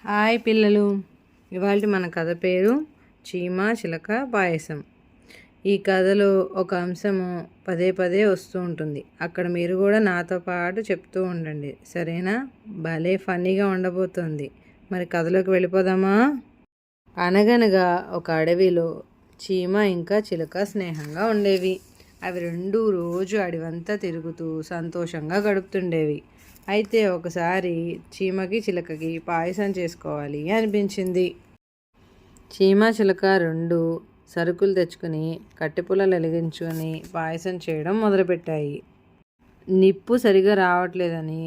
Hi పిల్లలు, ఇవాళ మన కథ పేరు చీమ చిలక పాయసం. ఈ కథలో ఒక అంశము పదే పదే వస్తూ ఉంటుంది. అక్కడ మీరు కూడా నాతో పాటు చెప్తూ ఉండండి, సరేనా? భలే ఫన్నీగా ఉండబోతుంది. మరి కథలోకి వెళ్ళిపోదామా? అనగనగా ఒక అడవిలో చీమ ఇంకా చిలక స్నేహంగా ఉండేవి. అవి రెండు రోజు అడవంతా తిరుగుతూ సంతోషంగా గడుపుతుండేవి. అయితే ఒకసారి చీమకి చిలకకి పాయసం చేసుకోవాలి అనిపించింది. చీమ చిలక రెండు సరుకులు తెచ్చుకుని కట్టెపుల్లలు వెలిగించుకొని పాయసం చేయడం మొదలుపెట్టాయి. నిప్పు సరిగా రావట్లేదని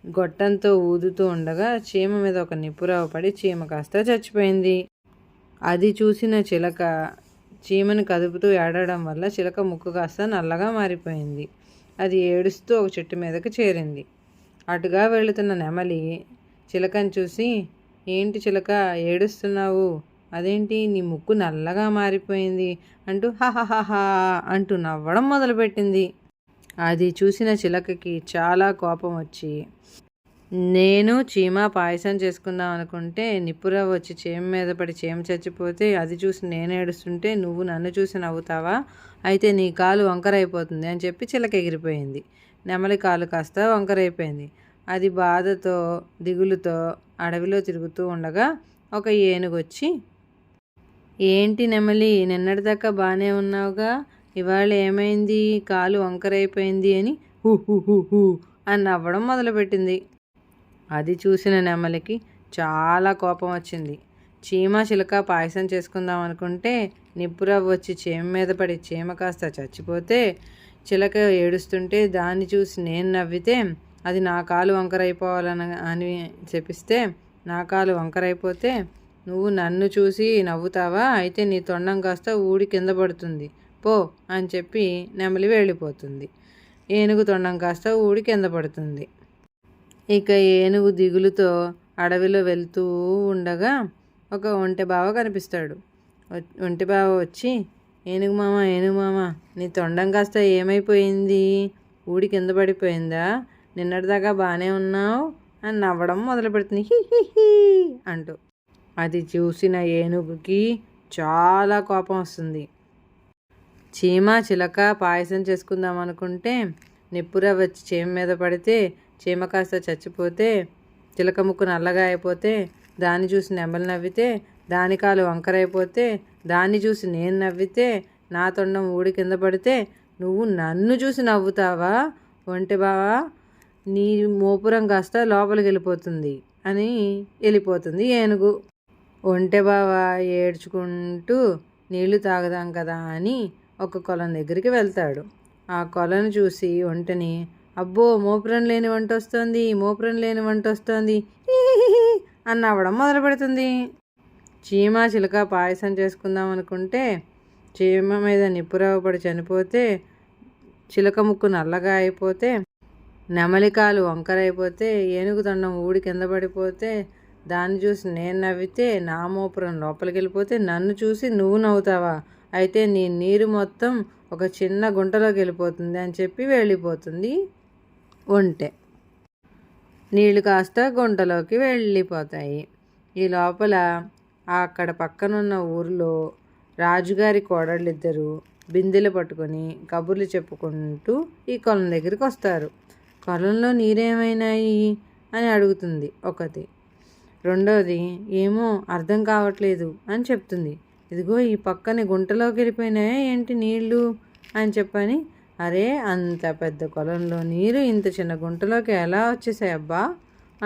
గొట్టంతో ఊదుతూ ఉండగా చీమ మీద ఒక నిప్పు రవ్వ పడి చీమ కాస్త చచ్చిపోయింది. అది చూసిన చిలక చీమని కదుపుతూ ఏడవడం వల్ల చిలక ముక్కు కాస్త నల్లగా మారిపోయింది. అది ఏడుస్తూ ఒక చెట్టు మీదకి చేరింది. అటుగా వెళుతున్న నెమలి చిలకని చూసి, ఏంటి చిలక ఏడుస్తున్నావు? అదేంటి నీ ముక్కు నల్లగా మారిపోయింది అంటూ హహహహా అంటూ నవ్వడం మొదలుపెట్టింది. అది చూసిన చిలకకి చాలా కోపం వచ్చి, నేను చీమ పాయసం చేసుకుందాం అనుకుంటే నిప్పురవ్వ వచ్చి చీమ మీద పడి చీమ చచ్చిపోతే అది చూసి నేను ఏడుస్తుంటే నువ్వు నన్ను చూసి నవ్వుతావా? అయితే నీ కాలు వంకరైపోతుంది అని చెప్పి చిలక ఎగిరిపోయింది. నెమలి కాలు కాస్త వంకరైపోయింది. అది బాధతో దిగులుతో అడవిలో తిరుగుతూ ఉండగా ఒక ఏనుగు వచ్చి, ఏంటి నెమలి, నిన్నటిదాకా బాగానే ఉన్నావుగా, ఇవాళ ఏమైంది, కాలు వంకరైపోయింది అని హూ హూ హూ హూ అని నవ్వడం మొదలుపెట్టింది. అది చూసిన నెమలికి చాలా కోపం వచ్చింది. చీమ చిలక పాయసం చేసుకుందాం అనుకుంటే నిప్పురవ్వ వచ్చి చీమ మీద పడి చీమ కాస్త చచ్చిపోతే చిలక ఏడుస్తుంటే దాన్ని చూసి నేను నవ్వితే అది నా కాలు వంకరైపోవాలని చెప్పిస్తే నా కాలు వంకరైపోతే నువ్వు నన్ను చూసి నవ్వుతావా? అయితే నీ తొండం కాస్త ఊడి కింద పడుతుంది పో అని చెప్పి నెమలి వెళ్ళిపోతుంది. ఏనుగు తొండం కాస్త ఊడి కింద పడుతుంది. ఇక ఏనుగు దిగులుతో అడవిలో వెళ్తూ ఉండగా ఒక ఒంటె బావ కనిపిస్తాడు. ఒంటె బావ వచ్చి, ఏనుగు మామ నీ తొండం కాస్త ఏమైపోయింది? ఊడి కింద పడిపోయిందా? నిన్నటిదాకా బాగానే ఉన్నావు అని నవ్వడం మొదలు పెడుతుంది హీ హీ హీ అంటూ. అది చూసిన ఏనుగుకి చాలా కోపం వస్తుంది. చీమ చిలక పాయసం చేసుకుందాం అనుకుంటే నిప్పురవ్వ వచ్చి చీమ మీద పడితే చీమ కాస్త చచ్చిపోతే చిలక ముక్కు నల్లగా అయిపోతే దాన్ని చూసి నెమలి నవ్వితే దాని కాలు వంకరైపోతే దాన్ని చూసి నేను నవ్వితే నా తొండం ఊడి కింద పడితే నువ్వు నన్ను చూసి నవ్వుతావా? ఒంటె బావా, నీ మోపురం కాస్త లోపలికి వెళ్ళిపోతుంది అని వెళ్ళిపోతుంది ఏనుగు. ఒంటె బావ ఏడ్చుకుంటూ నీళ్లు తాగదాం కదా అని ఒక కొలం దగ్గరికి వెళ్తాడు. ఆ కొలను చూసి ఒంటెని, అబ్బో మోపురం లేని వంట వస్తోంది అని నవ్వడం మొదలు పెడుతుంది. చీమ చిలక పాయసం చేసుకుందాం అనుకుంటే చీమ మీద నిప్పురవ్వ పడి చనిపోతే చిలక ముక్కు నల్లగా అయిపోతే నెమలికాలు వంకరైపోతే ఏనుగు తొండం ఊడి కింద పడిపోతే దాన్ని చూసి నేను నవ్వితే నా మోపురం లోపలికి వెళ్ళిపోతే నన్ను చూసి నువ్వు నవ్వుతావా? అయితే నీ నీరు మొత్తం ఒక చిన్న గుంటలోకి వెళ్ళిపోతుంది అని చెప్పి వెళ్ళిపోతుంది ఒంటె. నీళ్ళు కాస్త గుంటలోకి వెళ్ళిపోతాయి. ఈ లోపల అక్కడ పక్కనున్న ఊరిలో రాజుగారి కోడళ్ళిద్దరూ బిందెలు పట్టుకొని కబుర్లు చెప్పుకుంటూ ఈ కొలం దగ్గరికి వస్తారు. కొలంలో నీరేమైనాయి అని అడుగుతుంది ఒకటి. రెండోది, ఏమో అర్థం కావట్లేదు అని చెప్తుంది. ఇదిగో ఈ పక్కనే గుంటలోకి వెళ్ళిపోయినాయా ఏంటి నీళ్ళు అని చెప్పని, అరే అంత పెద్ద కొలంలో నీరు ఇంత చిన్న గుంటలోకి ఎలా వచ్చేసాయి అబ్బా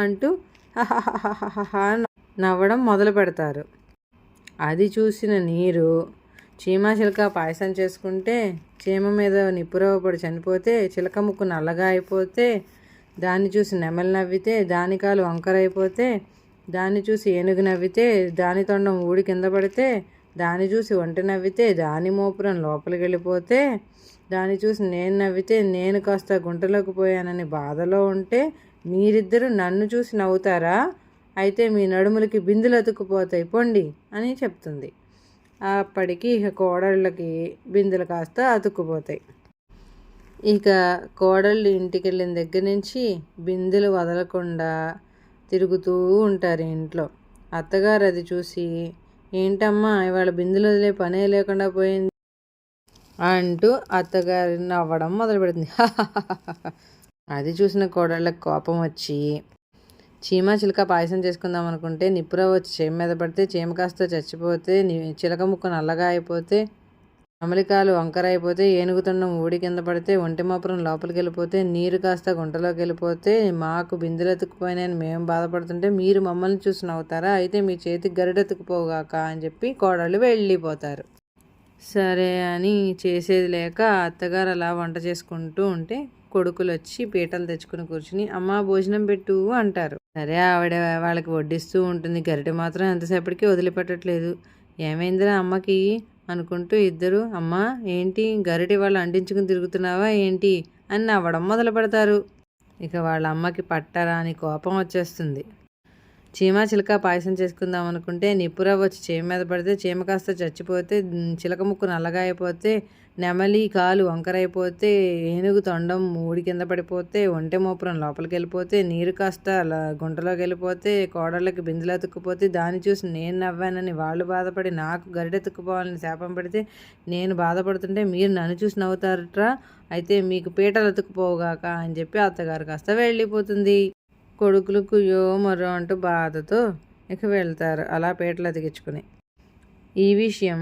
అంటూ హహహహహ నవ్వడం మొదలు పెడతారు. అది చూసిన నీరు, చీమ చిలక పాయసం చేసుకుంటే చీమ మీద నిప్పురవ్వ పడి చనిపోతే చిలక ముక్కు నల్లగా అయిపోతే దాన్ని చూసి నెమలి నవ్వితే దాని కాలు వంకరైపోతే దాన్ని చూసి ఏనుగు నవ్వితే దాని తొండం ఊడి కింద పడితే దాన్ని చూసి ఒంటె నవ్వితే దాని మోపురం లోపలికి వెళ్ళిపోతే దాన్ని చూసి నేను నవ్వితే నేను కాస్త గుంటలోకి పోయానని బాధలో ఉంటే మీరిద్దరూ నన్ను చూసి నవ్వుతారా? అయితే మీ నడుములకి బిందులు అతుక్కుపోతాయి పొండి అని చెప్తుంది. అప్పటికి ఇక కోడళ్ళకి బిందెలు కాస్త అతుక్కుపోతాయి. ఇక కోడళ్ళు ఇంటికి వెళ్ళిన దగ్గర నుంచి బిందెలు వదలకుండా తిరుగుతూ ఉంటారు ఇంట్లో. అత్తగారు అది చూసి, ఏంటమ్మా ఇవాళ బిందులు వదిలే పనే లేకుండా పోయింది అంటూ అత్తగారు నవ్వడం మొదలు పెడుతుంది. అది చూసిన కోడళ్ళకి కోపం వచ్చి, చీమ చిలుక పాయసం చేసుకుందాం అనుకుంటే నిప్పురవ్వ వచ్చి చీమ మీద పడితే చీమ కాస్త చచ్చిపోతే, చిలక ముక్కు నల్లగా అయిపోతే, అమలికాలు వంకర అయిపోతే, ఏనుగుతుండం ఊడి కింద పడితే, ఒంటి మాపురం లోపలికి వెళ్ళిపోతే, నీరు కాస్త గుంటలోకి వెళ్ళిపోతే, మాకు బిందులెత్తుకుపోయినాయని మేము బాధపడుతుంటే మీరు మమ్మల్ని చూసి నవ్వుతారా? అయితే మీ చేతికి గరిడెత్తుకుపోగాక అని చెప్పి కోడళ్ళు వెళ్ళిపోతారు. సరే అని చేసేది లేక అత్తగారు అలా వంట చేసుకుంటూ ఉంటే కొడుకులు వచ్చి పీటలు తెచ్చుకుని కూర్చుని, అమ్మ భోజనం పెట్టు అంటారు. సరే ఆవిడ వాళ్ళకి వడ్డిస్తూ ఉంటుంది. గరిటె మాత్రం ఎంతసేపటికి వదిలిపెట్టట్లేదు. ఏమైందిరా అమ్మకి అనుకుంటూ ఇద్దరు, అమ్మ ఏంటి గరిటె వాళ్ళు అంటించుకుని తిరుగుతున్నావా ఏంటి అని నవ్వడం మొదలు పెడతారు. ఇక వాళ్ళ అమ్మకి పట్టరా అని కోపం వచ్చేస్తుంది. చీమ చిలక పాయసం చేసుకుందాం అనుకుంటే నిప్పురవ్వ వచ్చి చీమ మీద పడితే చీమ కాస్త చచ్చిపోతే, చిలక ముక్కు నల్లగా అయిపోతే, నెమలి కాలు వంకరైపోతే, ఏనుగు తొండం ఊడి కింద పడిపోతే, ఒంటె మోపురం లోపలికి వెళ్ళిపోతే, నీరు కాస్త గుంటలోకి వెళ్ళిపోతే, కోడళ్ళకి బిందులు అతుక్కుపోతే, దాన్ని చూసి నేను నవ్వానని వాళ్ళు బాధపడి నాకు గరిడెత్తుకుపోవాలని శాపం పెడితే, నేను బాధపడుతుంటే మీరు నన్ను చూసి నవ్వుతారట్రా, అయితే మీకు పీటలు అతుక్కుపోవుగాక అని చెప్పి అత్తగారు కాస్త వెళ్ళిపోతుంది. కొడుకులు కుయ్యో మరో అంటూ బాధతో ఇక వెళ్తారు అలా పీటలు అతికించుకుని. ఈ విషయం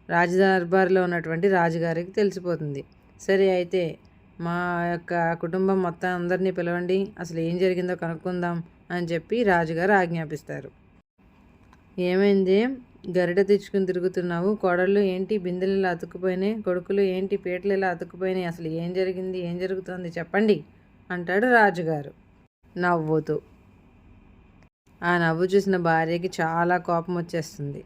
రాజదర్బార్లో ఉన్నటువంటి రాజుగారికి తెలిసిపోతుంది. సరే అయితే మా యొక్క కుటుంబం మొత్తం అందరినీ పిలవండి, అసలు ఏం జరిగిందో కనుక్కుందాం అని చెప్పి రాజుగారు ఆజ్ఞాపిస్తారు. ఏమైంది, గరిట తెచ్చుకుని తిరుగుతున్నావు, కోడళ్ళు ఏంటి బిందెలు ఇలా అతుక్కుపోయినాయి, కొడుకులు ఏంటి పీటలు ఇలా అతుక్కుపోయినాయి, అసలు ఏం జరిగింది, ఏం జరుగుతుంది చెప్పండి అంటాడు రాజుగారు నవ్వుతూ. ఆ నవ్వు చూసిన భార్యకి చాలా కోపం వచ్చేస్తుంది.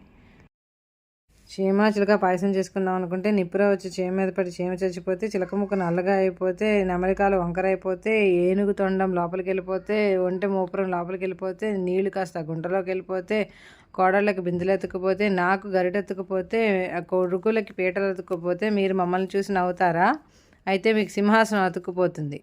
చీమ చిలక పాయసం చేసుకుందాం అనుకుంటే నిప్పురవ్వ వచ్చి చీమ మీద పడి చీమ చచ్చిపోతే, చిలక ముక్క నల్లగా అయిపోతే, నెమలికాలు వంకర అయిపోతే, ఏనుగు తొండం లోపలికి వెళ్ళిపోతే, ఒంటె మూపురం లోపలికి వెళ్ళిపోతే, నీళ్లు కాస్త గుంటలోకి వెళ్ళిపోతే, కోడళ్ళకి బిందులు ఎత్తుకుపోతే, నాకు గరిటెత్తుకుపోతే, కొడుకులకి పీటలు ఎత్తుకుపోతే మీరు మమ్మల్ని చూసి నవ్వుతారా? అయితే మీకు సింహాసనం అతుక్కుపోతుంది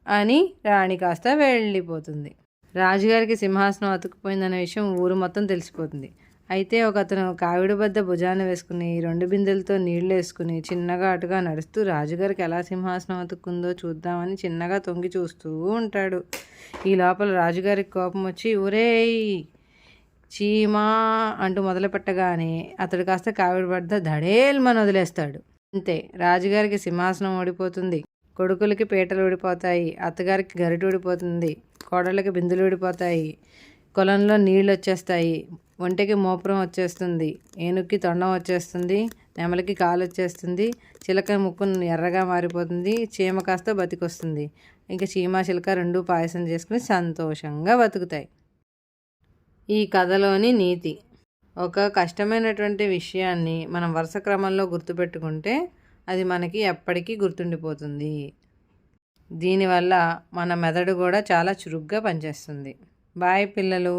అని రాణి కాస్త వెళ్ళిపోతుంది. రాజుగారికి సింహాసనం అతుక్కుపోయిందనే విషయం ఊరు మొత్తం తెలిసిపోతుంది. అయితే ఒక అతను కావిడి బద్ద భుజాన వేసుకుని 2 బిందెలతో నీళ్లు వేసుకుని చిన్నగా అటుగా నడుస్తూ రాజుగారికి ఎలా సింహాసనం అతుక్కుందో చూద్దామని చిన్నగా తొంగి చూస్తూ ఉంటాడు. ఈ లోపల రాజుగారికి కోపం వచ్చి, ఒరేయ్ చీమా అంటూ మొదలు పెట్టగానే అతడు కాస్త కావిడి బద్ద ధడేల్మని వదిలేస్తాడు. అంతే, రాజుగారికి సింహాసనం ఓడిపోతుంది, కొడుకులకి పీటలు ఊడిపోతాయి, అత్తగారికి గరిట ఊడిపోతుంది, కోడళ్ళకి బిందులు ఊడిపోతాయి, కొలంలో నీళ్ళు వచ్చేస్తాయి, ఒంటెకి మోపురం వచ్చేస్తుంది, ఏనుగుకి తొండం వచ్చేస్తుంది, నెమలికి కాలు వచ్చేస్తుంది, చిలక ముక్కు ఎర్రగా మారిపోతుంది, చీమ కాస్త బతికొస్తుంది. ఇంకా చీమ చిలక 2 పాయసం చేసుకుని సంతోషంగా బతుకుతాయి. ఈ కథలోని నీతి, ఒక కష్టమైనటువంటి విషయాన్ని మనం వరుస క్రమంలో గుర్తుపెట్టుకుంటే అది మనకి ఎప్పటికీ గుర్తుండిపోతుంది. దీనివల్ల మన మెదడు కూడా చాలా చురుగ్గా పనిచేస్తుంది. బాయ్ పిల్లలు.